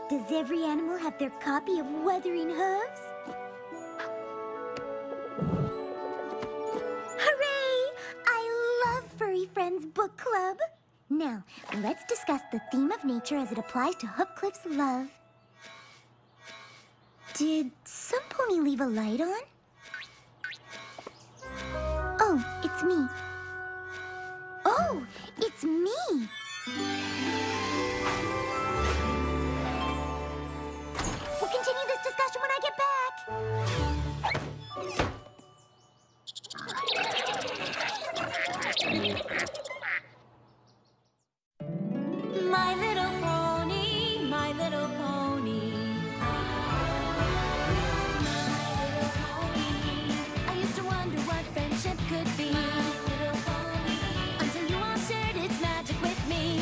Does every animal have their copy of Wuthering Hooves? Hooray! I love Furry Friends Book Club. Now, let's discuss the theme of nature as it applies to Hoofcliff's love. Did some pony leave a light on? Oh, it's me. Oh, it's me! We'll continue this discussion when I get back. My little pony, my little pony. My little pony. I used to wonder what friendship could be. My little pony. Until you all shared its magic with me.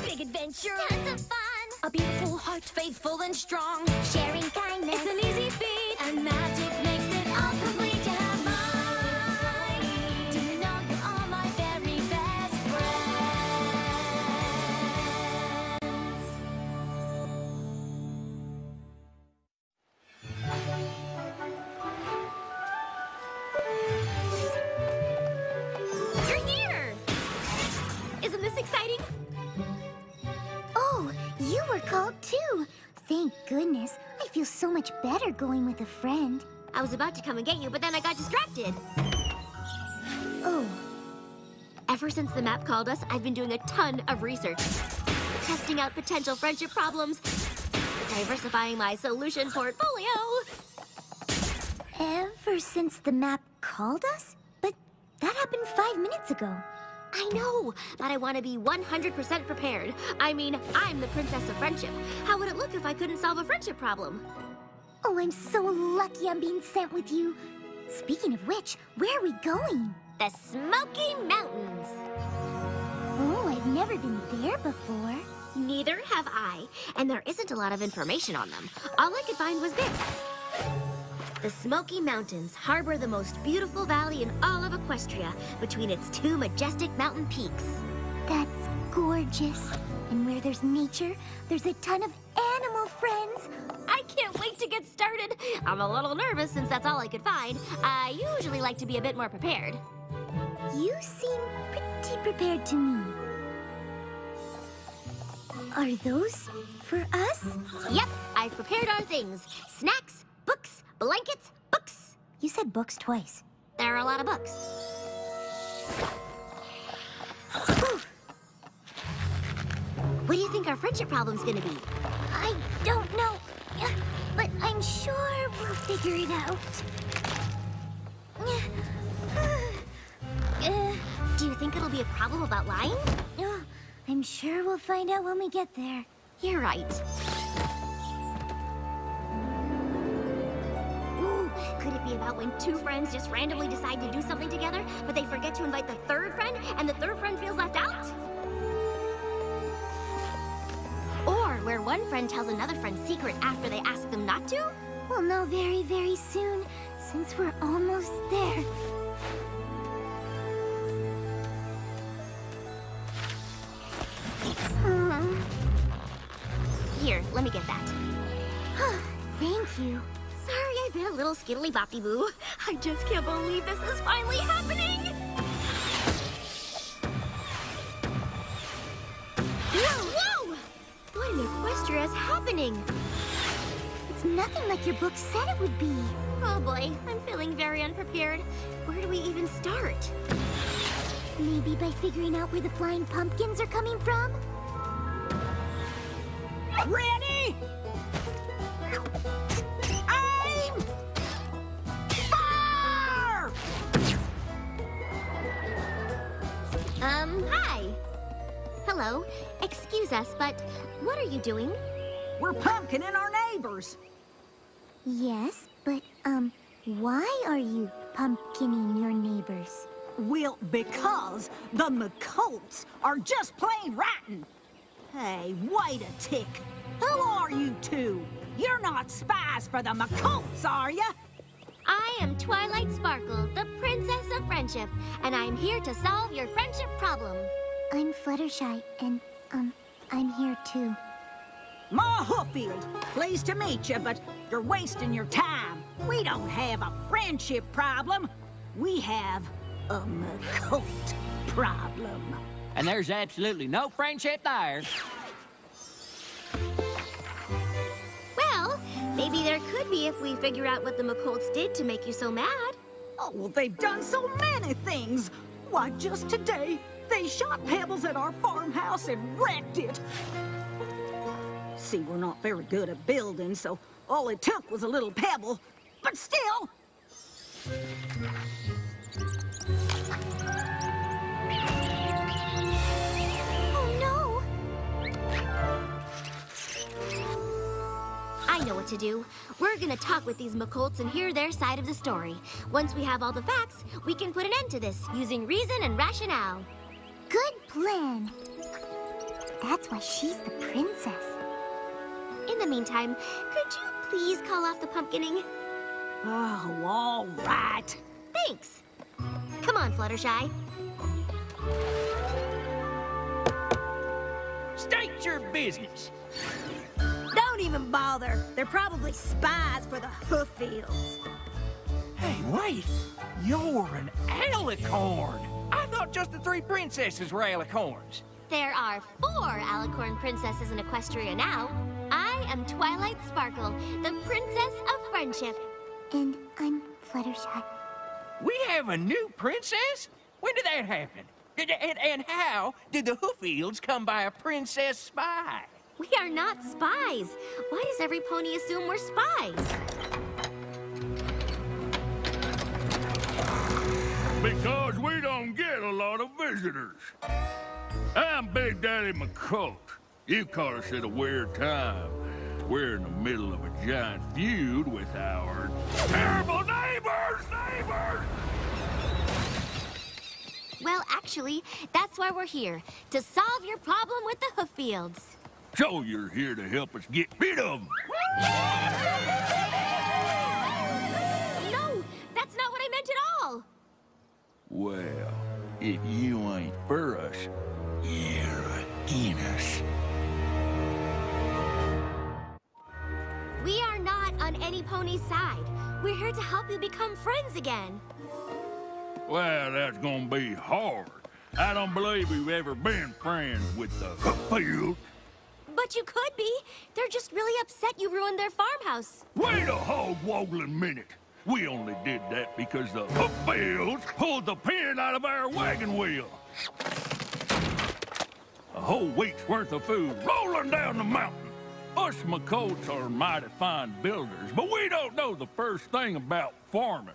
Big adventure, tons of fun. A beautiful heart, faithful and strong. Sharing kindness, it's an easy feat. And magic makes it all complete to have mine. Do you know you're all my very best friends? You're here! Isn't this exciting? Oh, you were called too. Thank goodness. I feel so much better going with a friend. I was about to come and get you, but then I got distracted. Oh, Ever since the map called us, I've been doing a ton of research. Testing out potential friendship problems, diversifying my solution portfolio. ever since the map called us? But that happened 5 minutes ago. I know, but I want to be 100% prepared. I mean, I'm the princess of friendship. How would it look if I couldn't solve a friendship problem? Oh, I'm so lucky I'm being sent with you. Speaking of which, where are we going? The Smoky Mountains. Oh, I've never been there before. Neither have I, and there isn't a lot of information on them. All I could find was this. The Smoky Mountains harbor the most beautiful valley in all of Equestria between its two majestic mountain peaks. That's gorgeous. And where there's nature, there's a ton of animal friends. I can't wait to get started. I'm a little nervous since that's all I could find. I usually like to be a bit more prepared. You seem pretty prepared to me. Are those for us? Yep, I've prepared our things. Snacks, books, blankets, books. You said books twice. There are a lot of books. Oof. What do you think our friendship problem's gonna be? I don't know, but I'm sure we'll figure it out. Do you think it'll be a problem about lying? I'm sure we'll find out when we get there. You're right. Ooh, could it be about when two friends just randomly decide to do something together, but they forget to invite the third friend, and the third friend feels left out? Or where one friend tells another friend's secret after they ask them not to? We'll know very, very soon, since we're almost there. Here, let me get that. Thank you. Sorry, I've been a little skiddly-boppy-boo. I just can't believe this is finally happening! Whoa, whoa! What in Equestria is happening? It's nothing like your book said it would be. Oh boy, I'm feeling very unprepared. Where do we even start? Maybe by figuring out where the flying pumpkins are coming from? Ready? Aim! Fire! Hi. Hello. Excuse us, but what are you doing? We're pumpkining our neighbors. Yes, but, why are you pumpkining your neighbors? Well, because the McColts are just plain rotten. Hey, wait a tick. Who are you two? You're not spies for the McColts, are ya? I am Twilight Sparkle, the Princess of Friendship, and I'm here to solve your friendship problem. I'm Fluttershy, and, I'm here too. Ma Hooffield. Pleased to meet you, but you're wasting your time. We don't have a friendship problem. We have a McColt problem. And there's absolutely no friendship there. Well, maybe there could be if we figure out what the McColts did to make you so mad. Oh, well, they've done so many things. Why, just today, they shot pebbles at our farmhouse and wrecked it. See, we're not very good at building, so all it took was a little pebble. But still... Oh, no! I know what to do. We're gonna talk with these McColts and hear their side of the story. Once we have all the facts, we can put an end to this using reason and rationale. Good plan. That's why she's the princess. In the meantime, could you please call off the pumpkining? Oh, all right. Thanks. Come on, Fluttershy. State your business. Don't even bother. They're probably spies for the Hooffields. Hey, wait. You're an alicorn. I thought just the 3 princesses were alicorns. There are 4 alicorn princesses in Equestria now. I am Twilight Sparkle, the Princess of Friendship. And I'm Fluttershy. We have a new princess? When did that happen? And how did the Hooffields come by a princess spy? We are not spies. Why does every pony assume we're spies? Because we don't get a lot of visitors. I'm Big Daddy McColt. You caught us at a weird time. We're in the middle of a giant feud with our terrible neighbors! Well, actually, that's why we're here. To solve your problem with the Hooffields. So you're here to help us get rid of them. No, that's not what I meant at all. Well, if you ain't for us, you're against us. We are not on any pony's side. We're here to help you become friends again. Well, that's gonna be hard. I don't believe we've ever been friends with the Hooffields. But you could be. They're just really upset you ruined their farmhouse. Wait a hog-woggling minute. We only did that because the Hooffields pulled the pin out of our wagon wheel. A whole week's worth of food rolling down the mountain. Us McColts are mighty fine builders, but we don't know the first thing about farming.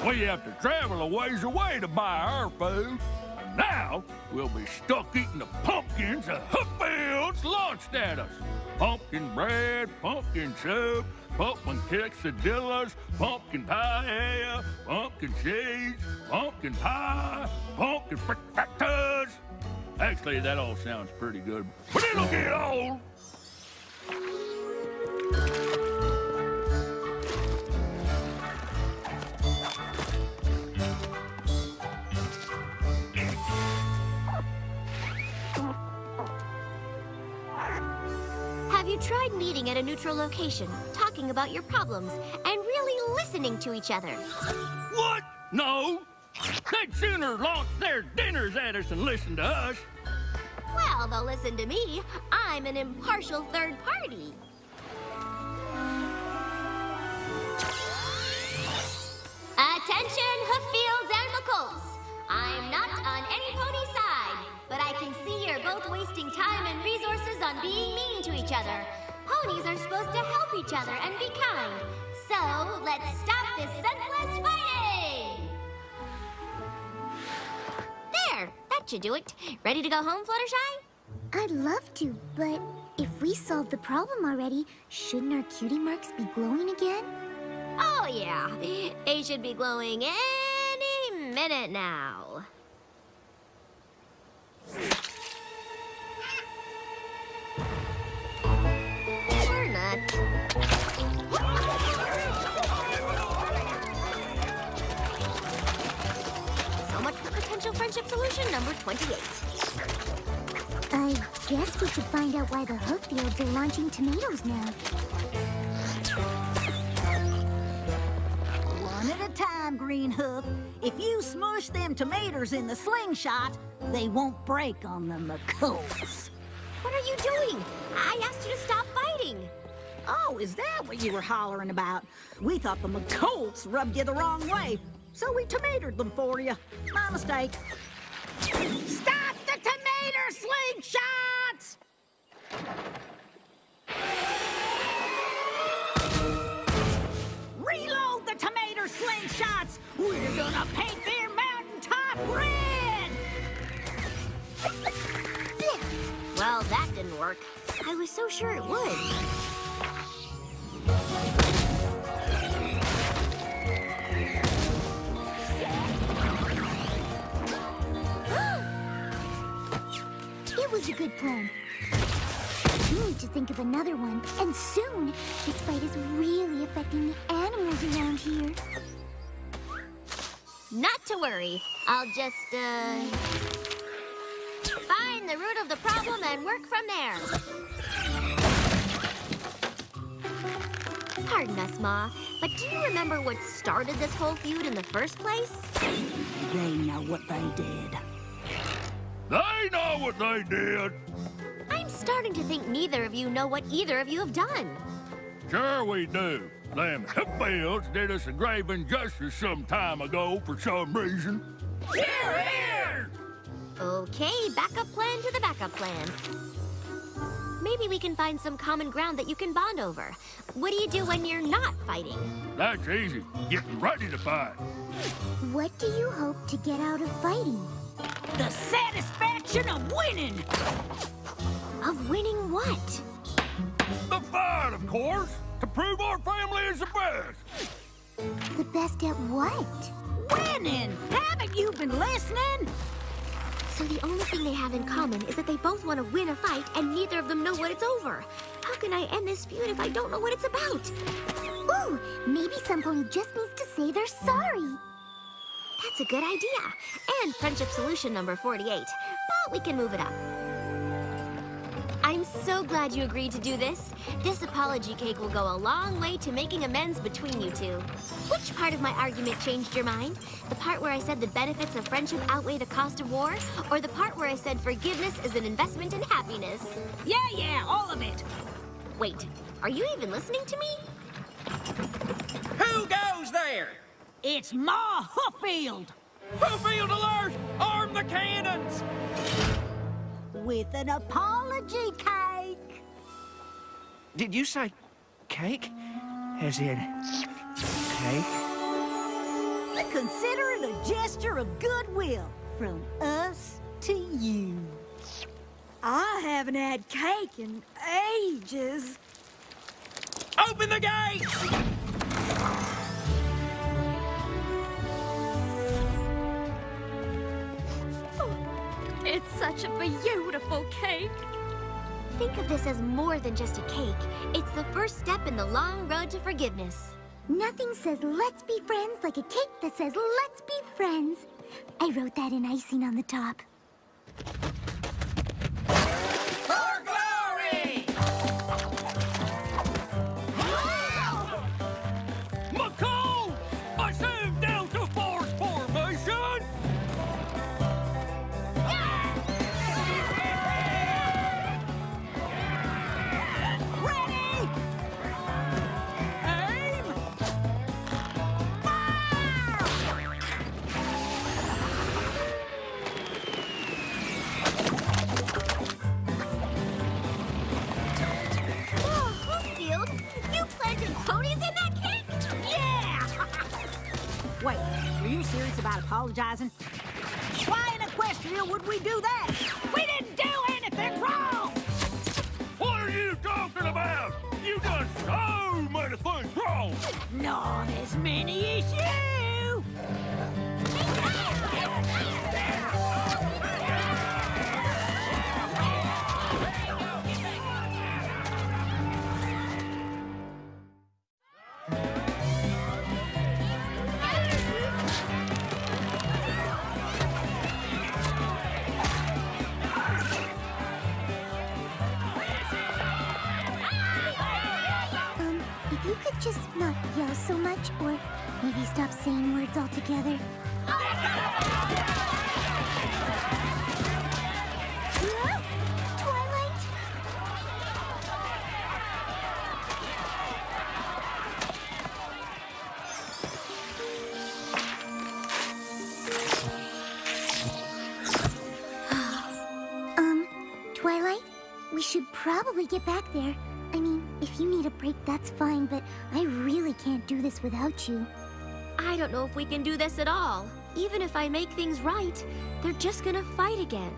We have to travel a ways away to buy our food. And now, we'll be stuck eating the pumpkins the Hooffields launched at us. Pumpkin bread, pumpkin soup, pumpkin quesadillas, pumpkin paella, pumpkin seeds, pumpkin pie, pumpkin frittatas. Actually, that all sounds pretty good, but it'll get old. Have you tried meeting at a neutral location, talking about your problems, and really listening to each other? What? No. They'd sooner launch their dinners at us than listen to us. Well, they'll listen to me. I'm an impartial third party. Attention, Hooffields and McColts. I'm not on any pony side, but I can see you're both wasting time and resources on being mean to each other. Ponies are supposed to help each other and be kind. So, let's stop this senseless fighting! There, that should do it. Ready to go home, Fluttershy? I'd love to, but if we solved the problem already, shouldn't our cutie marks be glowing again? Oh, yeah. They should be glowing any minute now. Or not. So much for potential friendship solution number 28. I guess we should find out why the Hooffields are launching tomatoes now. One at a time, Green Hoof. If you smush them tomatoes in the slingshot, they won't break on the McColts. What are you doing? I asked you to stop fighting. Oh, is that what you were hollering about? We thought the McColts rubbed you the wrong way, so we tomatoed them for you. My mistake. Stop the tomato slingshots! Reload the tomato slingshots! We're gonna paint their mountaintop red! Well, that didn't work. I was so sure it would. It was a good plan. We need to think of another one, and soon. This fight is really affecting the animals around here. Not to worry. I'll just, find the root of the problem and work from there. Pardon us, Ma, but do you remember what started this whole feud in the first place? They know what they did. They know what they did. I'm starting to think neither of you know what either of you have done. Sure we do. Them Hooffields did us a grave injustice some time ago for some reason. Here, here! Okay, backup plan to the backup plan. Maybe we can find some common ground that you can bond over. What do you do when you're not fighting? That's easy. Getting ready to fight. What do you hope to get out of fighting? The satisfaction of winning! Of winning what? The fight, of course, to prove our family is the best. The best at what? Winning! Haven't you been listening? So the only thing they have in common is that they both want to win a fight and neither of them know what it's over. How can I end this feud if I don't know what it's about? Ooh, maybe some pony just needs to say they're sorry. That's a good idea. And friendship solution number 48. But we can move it up. I'm so glad you agreed to do this. This apology cake will go a long way to making amends between you two. Which part of my argument changed your mind? The part where I said the benefits of friendship outweigh the cost of war? Or the part where I said forgiveness is an investment in happiness? Yeah, all of it. Wait, are you even listening to me? Who goes there? It's Ma Hooffield! Hooffield alert! Arm the cannons! With an apology cake! Did you say cake? As in cake? Consider it a gesture of goodwill from us to you. I haven't had cake in ages. Open the gates! It's such a beautiful cake. Think of this as more than just a cake. It's the first step in the long road to forgiveness. Nothing says let's be friends like a cake that says let's be friends. I wrote that in icing on the top. For glory! McColts! I saved down to force formation! Ready! Aim! Fire! Oh, Hooffield, you planted ponies in that cake? Yeah! Wait, are you serious about apologizing? Why in Equestria would we do that? We didn't do anything wrong! What are you talking about? You done so many things wrong! Not as many as you! just not yell so much, or maybe stop saying words altogether? Twilight? Twilight? We should probably get back there. I mean, if you need a break, that's fine, but I really can't do this without you. I don't know if we can do this at all. Even if I make things right, they're just gonna fight again.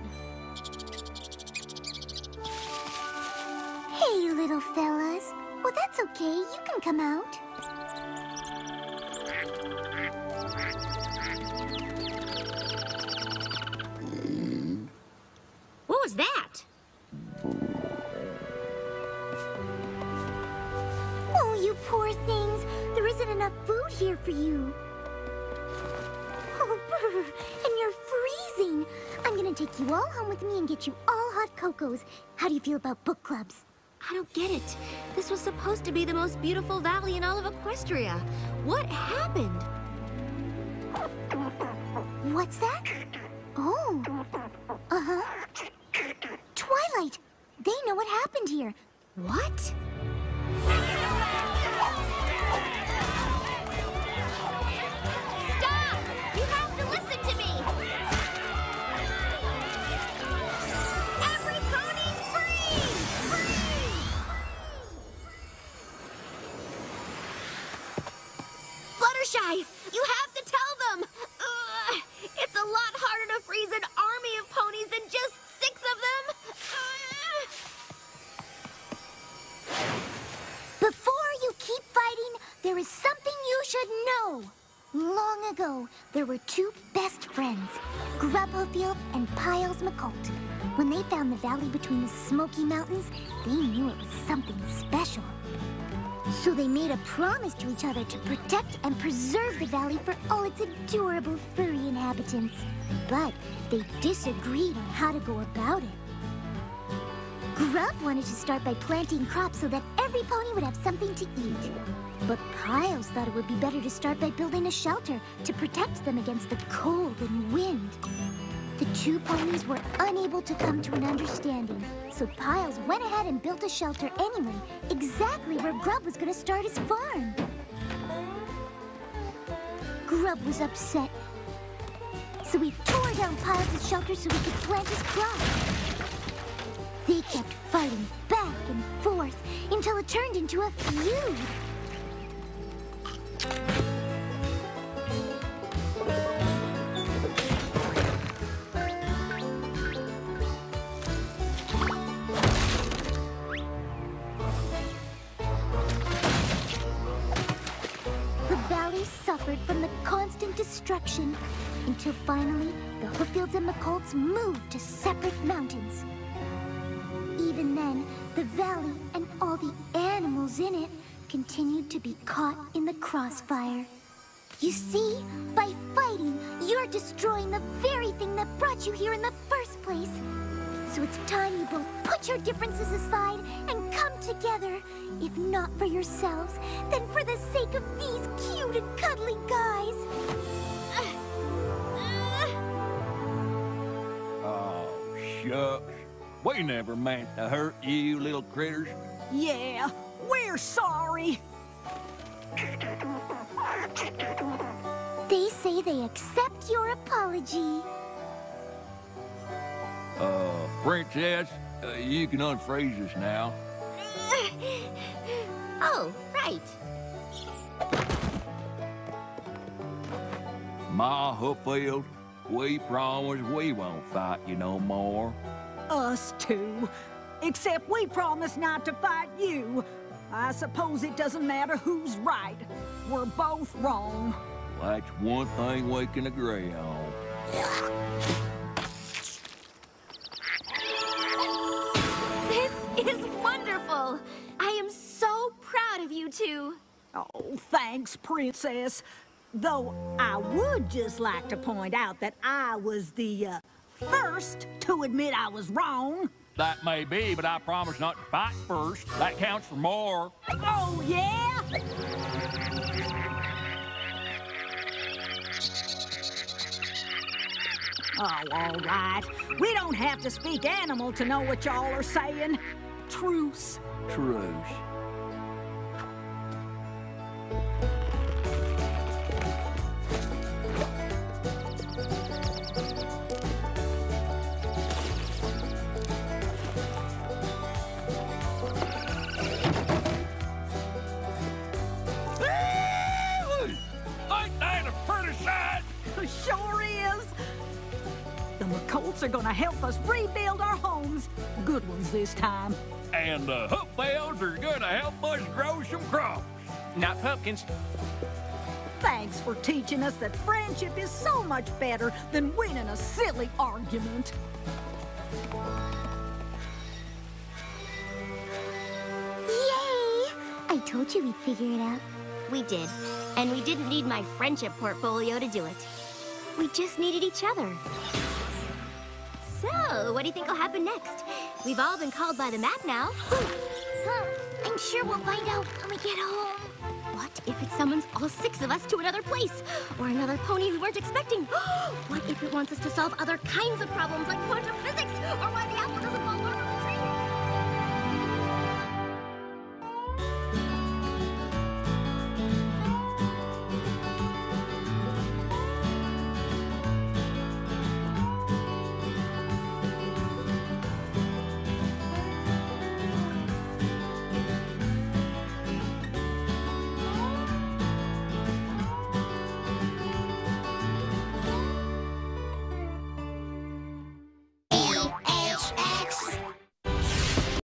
Hey, little fellas. Well, that's okay. You can come out. What was that? Oh, you poor things. There isn't enough food here for you. Oh, brr, and you're freezing. I'm gonna take you all home with me and get you all hot cocos. How do you feel about book clubs? I don't get it. This was supposed to be the most beautiful valley in all of Equestria. What happened? What's that? Oh. Uh-huh. Twilight! They know what happened here. What? Stop! You have to listen to me! Every pony free! Free! Fluttershy, you have to tell them! It's a lot harder to freeze an army of ponies than just 6 of them! Before you keep fighting, there is something you should know. Long ago, there were 2 best friends, Hooffield and Piles McColt. When they found the valley between the Smoky Mountains, they knew it was something special. So they made a promise to each other to protect and preserve the valley for all its adorable furry inhabitants. But they disagreed on how to go about it. Grub wanted to start by planting crops so that every pony would have something to eat. But Piles thought it would be better to start by building a shelter to protect them against the cold and wind. The 2 ponies were unable to come to an understanding, so Piles went ahead and built a shelter anyway, exactly where Grub was going to start his farm. Grub was upset, so he tore down Piles' shelter so he could plant his crops. They kept fighting back and forth until it turned into a feud. The valley suffered from the constant destruction until finally the Hooffields and McColts moved to separate mountains. Even then, the valley and all the animals in it continued to be caught in the crossfire. You see, by fighting, you're destroying the very thing that brought you here in the first place. So it's time you both put your differences aside and come together. If not for yourselves, then for the sake of these cute and cuddly guys. Oh, shucks. We never meant to hurt you, little critters. Yeah, we're sorry. They say they accept your apology. Princess, you can unfreeze us now. Oh, right. Ma Hooffield, we promise we won't fight you no more. Us too. Except we promise not to fight you. I suppose it doesn't matter who's right. We're both wrong. Well, that's one thing we can agree on. This is wonderful. I am so proud of you 2. Oh, thanks, Princess. Though I would just like to point out that I was the first to admit I was wrong. That may be, but I promise not to fight first. That counts for more. Oh, yeah? Oh, all right. We don't have to speak animal to know what y'all are saying. Truce. Truce. Ain't that a pretty sight? Sure is. The McColts are gonna help us rebuild our homes. Good ones this time. And the Hooffields are gonna help us grow some crops. Not pumpkins. Thanks for teaching us that friendship is so much better than winning a silly argument. Yay! I told you we'd figure it out. We did. And we didn't need my friendship portfolio to do it. We just needed each other. So, what do you think will happen next? We've all been called by the map now. Huh, I'm sure we'll find out when we get home. What if it summons all 6 of us to another place? Or another pony we weren't expecting? What if it wants us to solve other kinds of problems like quantum physics? Or why the